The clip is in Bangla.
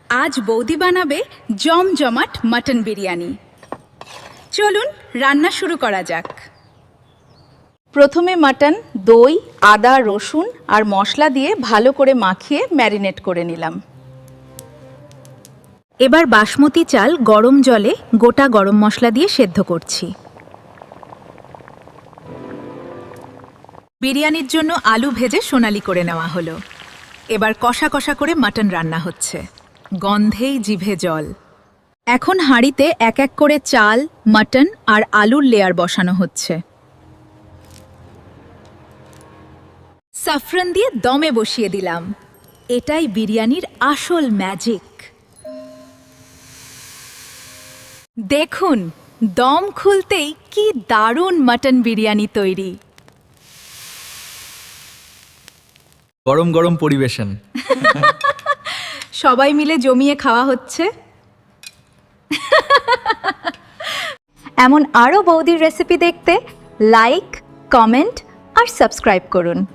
আজ বৌদি বানাবে জমজমাট মাটন বিরিয়ানি। চলুন রান্না শুরু করা যাক। প্রথমে মাটন, দই, আদা, রসুন আর মশলা দিয়ে ভালো করে মাখিয়ে ম্যারিনেট করে নিলাম। এবার বাসমতি চাল গরম জলে গোটা গরম মশলা দিয়ে সেদ্ধ করছি। বিরিয়ানির জন্য আলু ভেজে সোনালি করে নেওয়া হলো। এবার কষা কষা করে মাটন রান্না হচ্ছে, গন্ধেই জিভে জল। এখন হাঁড়িতে এক এক করে চাল, মাটন আর আলুর লেয়ার বসানো হচ্ছে। সাফরান দিয়ে দমে বসিয়ে দিলাম। এটাই বিরিয়ানির আসল ম্যাজিক। দেখুন, দম খুলতেই কি দারুণ মাটন বিরিয়ানি তৈরি। গরম গরম পরিবেশন। সবাই মিলে জমিয়ে খাওয়া হচ্ছে। এমন আরও বৌদির রেসিপি দেখতে লাইক, কমেন্ট আর সাবস্ক্রাইব করুন।